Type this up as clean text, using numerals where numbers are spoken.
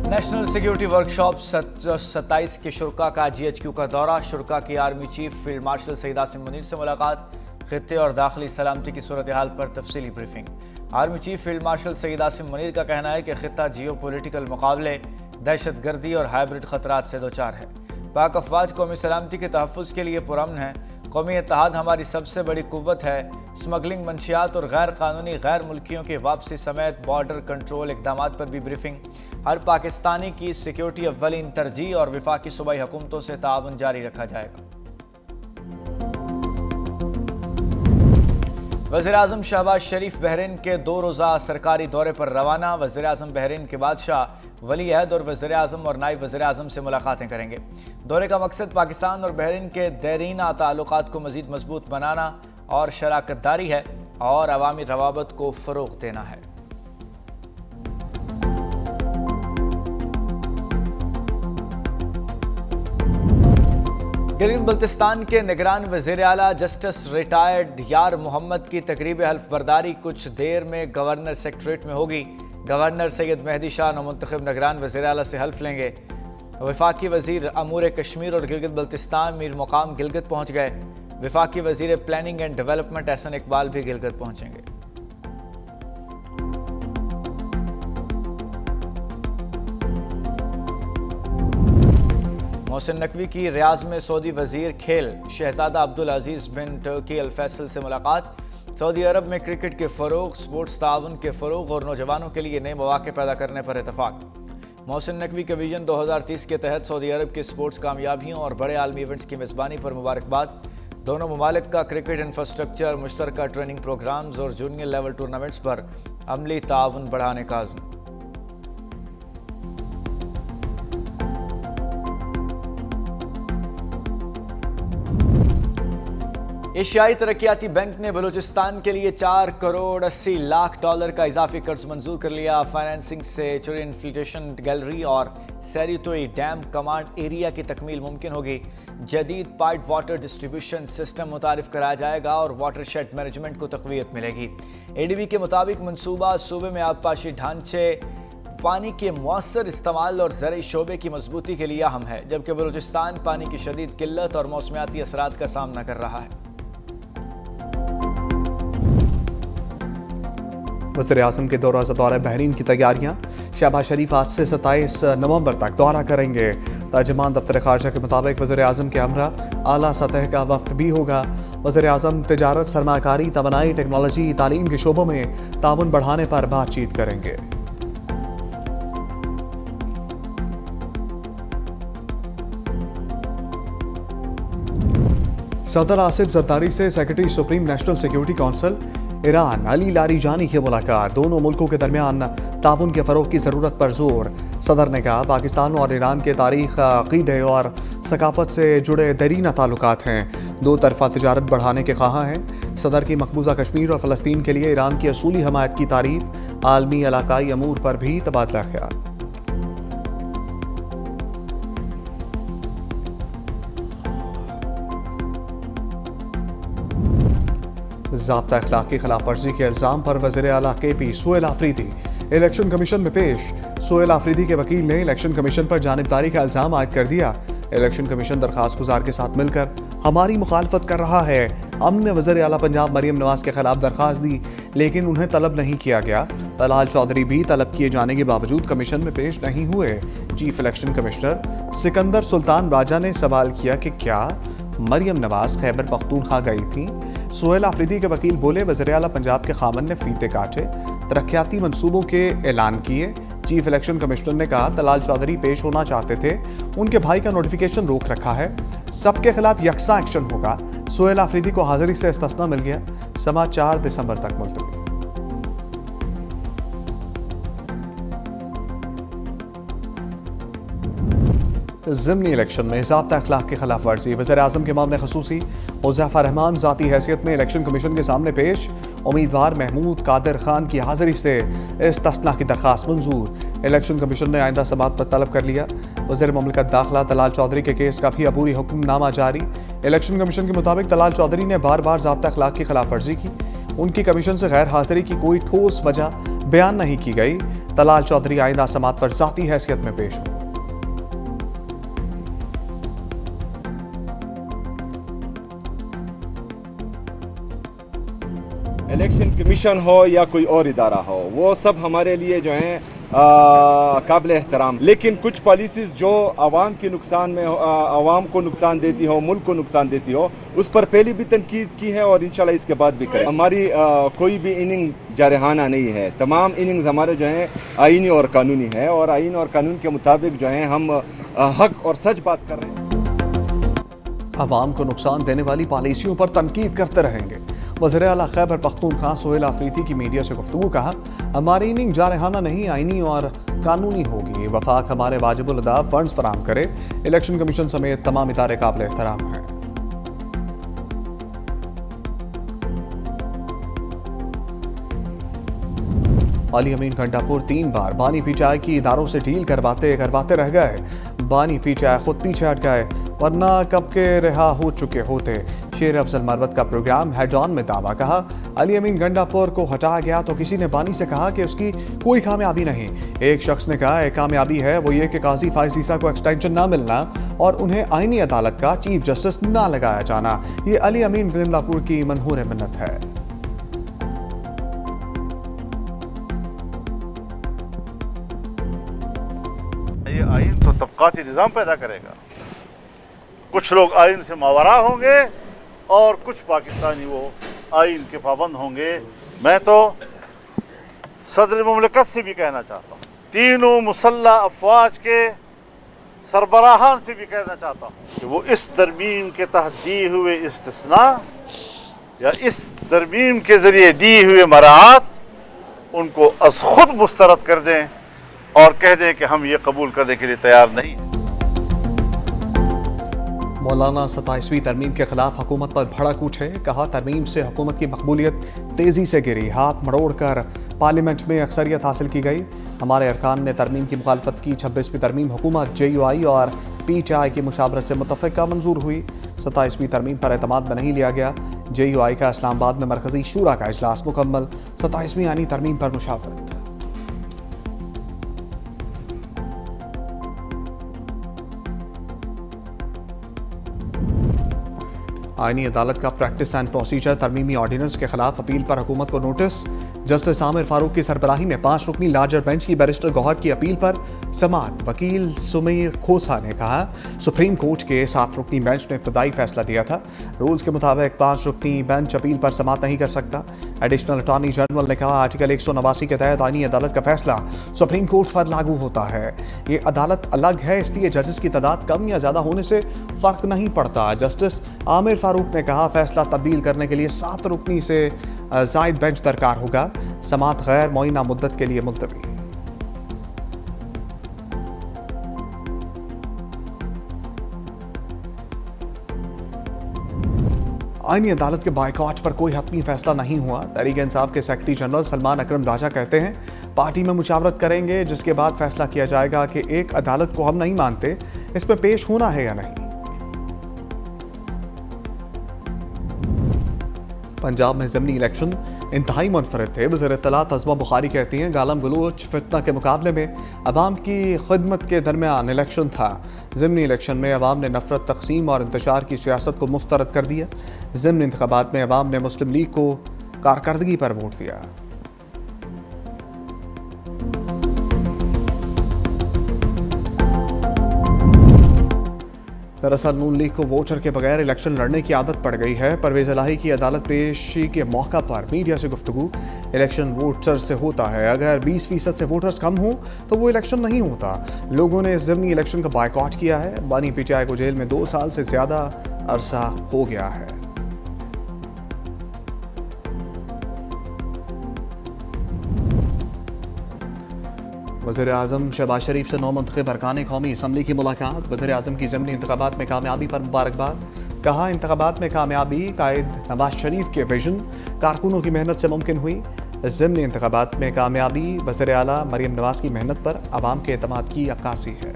National security workshop 27 के शुरा का GHQ का दौरा। शुरा की army chief field marshal Syed Asim Munir से मुलाकात। खित्ते और दाखिली सलामती की सूरत हाल पर तफसीली briefing. Army chief field marshal Syed Asim Munir का कहना है कि खित्ता जियोपॉलिटिकल मुकाबले, दहशतगर्दी और हाइब्रिड खतरात से दो चार है। पाक अफवाज कौमी सलामती के तहफ़्फ़ुज़ के लिए पुरअमन है। कौमी इत्तेहाद हमारी सबसे बड़ी कुव्वत है। स्मगलिंग, मंशियात और गैर कानूनी गैर मुल्कियों की वापसी समेत बॉर्डर कंट्रोल इकदाम पर भी ब्रीफिंग। हर पाकिस्तानी की सिक्योरिटी अव्वलीन तरजीह और वफाकी सूबाई हुकूमतों से ताउन जारी रखा जाएगा। वज़ीर-ए-आज़म शहबाज शरीफ बहरीन के 2 रोज़ा सरकारी दौरे पर रवाना। वज़ीर-ए-आज़म बहरीन के बादशाह वली अहद और वज़ीर-ए-आज़म और नायब वज़ीर-ए-आज़म से मुलाकातें करेंगे। दौरे का मकसद पाकिस्तान और बहरीन के देरीना ताल्लुकात को मज़ीद मजबूत बनाना और शराकतदारी है और अवामी रवाबत को फ़रोग़ देना है। गिलगित बल्तिस्तान के निगरान वज़ीर आला जस्टिस रिटायर्ड यार मोहम्मद की तकरीब हल्फ बर्दारी कुछ देर में गवर्नर सेक्रेटरीट में होगी। गवर्नर सैयद मेहदी शाह नौमुंतखब निगरान वज़ीर आला से हल्फ लेंगे। वफाकी वज़ीर अमूर कश्मीर और गिलगित बल्तिस्तान मीर मुकाम गिलगित पहुँच गए। वफाकी वज़ीर planning and development Ahsan Iqbal भी गिलगित पहुँचेंगे। मोहसिन नकवी की रियाज में सऊदी वज़ीर खेल शहजादा अब्दुल अजीज़ बिन तुर्की अल फैसल से मुलाकात। सऊदी अरब में क्रिकेट के फ़रोग़, स्पोर्ट्स ताउन के फ़रोग़ और नौजवानों के लिए नए मौक़े पैदा करने पर इतफ़ाक़। मोहसिन नकवी के विजन 2030 के तहत सऊदी अरब की स्पोर्ट्स कामयाबियों और बड़े आलमी इवेंट्स की मेज़बानी पर मुबारकबाद। दोनों ममालिक का क्रिकेट इंफ्रास्ट्रक्चर, मुश्तरका ट्रेनिंग प्रोग्राम्स और जूनियर लेवल टूर्नामेंट्स पर अमली ताउन बढ़ाने का अज़्म। एशियाई तरक्याती बैंक ने बलूचिस्तान के लिए 4 करोड़ 80 लाख डॉलर का इजाफी कर्ज मंजूर कर लिया। फाइनेंसिंग से चुरी इन्फ्लिटेशन गैलरी और सैरितोई डैम कमांड एरिया की तकमील मुमकिन होगी। जदीद पाइप वाटर डिस्ट्रीब्यूशन सिस्टम मुतारिफ कराया जाएगा और वाटरशेड मैनेजमेंट को तक़वियत मिलेगी। ADB के मुताबिक मनसूबा सूबे में आबपाशी ढांचे, पानी के मुअस्सर इस्तेमाल और ज़रई शोबे की मजबूती के लिए अहम है, जबकि बलूचिस्तान पानी की शदीद किल्लत और मौसमियाती असरात का सामना कर रहा है। वज़ीर-ए-आज़म के दौरा बहरीन की तैयारियां। शहबाज शरीफ आज से 27 नवंबर तक दौरा करेंगे। तर्जुमान दफ्तर ख़ारजा के मुताबिक वज़ीर-ए-आज़म के हमरा आला सतह का वफ्द भी होगा। वज़ीर-ए-आज़म तिजारत, सरमाकारी, तवानाई, टेक्नोलॉजी, तालीम के शोबों में ताउन बढ़ाने पर बातचीत करेंगे। सदर आसिफ जरदारी से secretary supreme national security council Iran Ali Larijani की मुलाकात। दोनों मुल्कों के दरमियान ताउन के फ़रोग़ की ज़रूरत पर जोर। सदर ने कहा पाकिस्तान और ईरान के तारीख़, अक़ीदे और सकाफ़त से जुड़े दरीना ताल्लुकात हैं। दो तरफ़ा तिजारत बढ़ाने के ख़्वाह हैं। सदर की मकबूजा कश्मीर और फ़लस्तीन के लिए ईरान की असूली हमायत की तारीफ़। आलमी इलाक़ाई अमूर पर भी तबादला ख्याल। ज़ाब्ता अखलाक की खिलाफ वर्जी के इल्ज़ाम पर वज़ीर आला KP Sohail Afridi election commission में पेश। सोहेल आफरीदी के वकील ने इलेक्शन कमीशन पर जानिबदारी का इल्ज़ाम आयद कर दिया। इलेक्शन कमीशन दरख्वास्त गुजार के साथ मिलकर हमारी मुखालफत कर रहा है। हमने वज़ीर आला पंजाब मरियम नवाज के खिलाफ दरख्वास्त दी, लेकिन उन्हें तलब नहीं किया गया। तलाल चौधरी भी तलब किए जाने के बावजूद कमीशन में पेश नहीं हुए। Chief election commissioner Sikandar Sultan Raja ने सवाल किया कि क्या मरियम नवाज खैबर पख्तूनख्वा गई थी। सोहेल आफरीदी के वकील बोले वज़ीर आला पंजाब के खामन ने फीते काटे, तरक्याती मंसूबों के ऐलान किए। चीफ इलेक्शन कमिश्नर ने कहा तलाल चौधरी पेश होना चाहते थे, उनके भाई का नोटिफिकेशन रोक रखा है, सबके खिलाफ यकसा एक्शन होगा। सोहेल आफरीदी को हाजिरी से इस्तिस्ना मिल गया। समा 4 दिसंबर तक मुलतवी। ज़िमनी इलेक्शन में ज़ाब्ता अखलाक की खिलाफ वर्जी। वज़ीर-ए-आज़म के मामले खसूसी मुज़फ़्फ़र रहमान ज़ाती हैसियत में इलेक्शन कमीशन के सामने पेश। उम्मीदवार महमूद कादिर खान की हाजिरी से इस्तिस्ना की दरख्वास्त मंजूर। इलेक्शन कमीशन ने आइंदा समात पर तलब कर लिया। वज़ीर मुमलिकत दाखिला तलाल चौधरी के केस का भी अबूरी हुक्मनामा जारी। इलेक्शन कमीशन के मुताबिक तलाल चौधरी ने बार बार ज़ाब्ता अखलाक की खिलाफ वर्जी की। उनकी कमीशन से गैर हाजिरी की कोई ठोस वजह बयान नहीं की गई। तलाल चौधरी आइंदा समात पर जाती हैसियत में पेश हुए। इलेक्शन कमीशन हो या कोई और इदारा हो, वो सब हमारे लिए जो है काबिल एहतराम, लेकिन कुछ पॉलिसीज जो आवाम के नुकसान में आवाम को नुकसान देती हो, मुल्क को नुकसान देती हो, उस पर पहले भी तनकीद की है और इंशाल्लाह इसके बाद भी करें। हमारी कोई भी इनिंग जारहाना नहीं है, तमाम इनिंग्स हमारे जो हैं आईनी और कानूनी है और आईन और कानून के मुताबिक जो है हम हक और सच बात कर रहे हैं। अवाम को नुकसान देने वाली पॉलिसियों पर तनकीद करते रहेंगे। वज़ीर आला खैबर पख्तूनख्वा सोहेल आफरीदी की मीडिया से गुफ्तगू कहा, हमारी इनिंग जारहाना नहीं आईनी और कानूनी होगी। वफाक हमारे वाजिबुल अदा फंड्स फराहम करे। इलेक्शन कमीशन समेत तमाम इदारे काबिल एहतराम हैं। अली अमीन घंटापुर 3 बार बानी पीचाई की इदारों से डील करवाते रह गए। बानी पीचाई खुद पीछे हट गए, वरना कब के रिहा हो चुके होते। शेर अफजल मरवत का प्रोग्राम हेड ऑन में दावा कहा, अली अमीन गंडापुर को हटाया गया तो किसी ने बानी से कहा कि उसकी कोई कामयाबी नहीं। एक शख्स ने कहा एक कामयाबी है, वो ये कि काजी फाइज ईसा को एक्सटेंशन ना मिलना और उन्हें आईनी अदालत का चीफ जस्टिस ना लगाया जाना। ये अली अमीन गंडापुर की मनहूर मिन्नत है। ये आइन तो तबकाती निज़ाम पैदा करेगा। कुछ लोग आइन से मावरा होंगे और कुछ पाकिस्तानी वो आइन के पाबंद होंगे। मैं तो सदर मुमलिकत से भी कहना चाहता हूँ, तीनों मुसल्ला अफवाज के सरबराहान से भी कहना चाहता हूँ कि वो इस तरमीम के तहत दिए हुए इस्तिस्ना या इस तरमीम के ज़रिए दिए हुए मराहत उनको अज़ खुद मुस्तरद कर दें और कह दें कि हम ये कबूल करने के लिए तैयार नहीं हैं। मौलाना 27वीं तरमीम के खिलाफ हुकूमत पर भड़क उठे। कहा, तरमीम से हुकूमत की मकबूलियत तेज़ी से गिरी, हाथ मरोड़ कर पार्लियामेंट में अक्सरियत हासिल की गई। हमारे अरकान ने तरमीम की मुखालफत की। 26वीं तरमीम हुकूमत JUI और PTI की मुशावरत से मुतफ़िक़ा मंजूर हुई। 27वीं तरमीम पर एतमाद में नहीं लिया गया। JUI का इस्लामाबाद में मरकज़ी शूरा का इजलास मुकम्मल। 27वीं आईनी तरमीम पर मुशावरत। आईनी अदालत का प्रैक्टिस एंड प्रोसीजर तरमीमी ऑर्डिनेंस के खिलाफ अपील पर हुकूमत को नोटिस। जस्टिस आमिर फारूक की सरबराही में 5 रुकनी लार्जर बेंच की बैरिस्टर गौहर की अपील पर समाअत। वकील सुमीर खोसा ने कहा, सुप्रीम कोर्ट के 7 रुकनी बेंच ने इब्तदाई फैसला दिया था। रूल्स के मुताबिक 5 रुकनी बेंच अपील पर समाअत नहीं कर सकता। एडिशनल अटॉर्नी जनरल ने कहा, आर्टिकल 189 के तहत आईनी अदालत का फैसला सुप्रीम कोर्ट पर लागू होता है। ये अदालत अलग है, इसलिए जजेस की तादाद कम या ज़्यादा होने से फ़र्क नहीं पड़ता। जस्टिस आमिर फारूक ने कहा, फैसला तब्दील करने के लिए 7 रुकनी से जायद बेंच दरकार होगा। समाअत गैर मुअय्यना मुद्दत के लिए मुलतवी। आईनी अदालत के बायकॉट पर कोई हतमी फैसला नहीं हुआ। तहरीक इंसाफ के सेक्रेटरी जनरल सलमान अकरम राजा कहते हैं, पार्टी में मुशावरत करेंगे, जिसके बाद फैसला किया जाएगा कि एक अदालत को हम नहीं मानते, इसमें पेश होना है या नहीं। पंजाब में ज़िमनी इलेक्शन इंतहाई मुनफरद थे। वज़ीर इत्तलात अज़मा बुखारी कहती हैं, गालम गलोच फितना के मुकाबले में अवाम की खिदमत के दरमियान इलेक्शन था। ज़िमनी इलेक्शन में अवाम ने नफरत, तकसीम और इंतशार की सियासत को मुस्तरद कर दिया। ज़िमनी इंतखाबात में अवाम ने मुस्लिम लीग को कारकर्दगी पर वोट दिया। दरअसल नून लीग को वोटर के बगैर इलेक्शन लड़ने की आदत पड़ गई है। परवेज़ इलाही की अदालत पेशी के मौका पर मीडिया से गुफ्तगू, इलेक्शन वोटर से होता है, अगर 20% से वोटर्स कम हों तो वो इलेक्शन नहीं होता। लोगों ने ज़िमनी इलेक्शन का बायकॉट किया है। बानी PTI को जेल में 2 साल से ज़्यादा अरसा हो गया है। वज़ीर आज़म शहबाज शरीफ से नौमुंतखब अरकान कौमी असम्बली की मुलाकात। वज़ीर आज़म की ज़िमनी इंतखाबात में कामयाबी पर मुबारकबाद। कहा, इंतखाबात में कामयाबी कायद नवाज शरीफ के विजन, कारकुनों की मेहनत से मुमकिन हुई। ज़िमनी इंतखाबात में कामयाबी वज़ीर आला मरीम नवाज की मेहनत पर अवाम के एतमाद की अक्कासी है।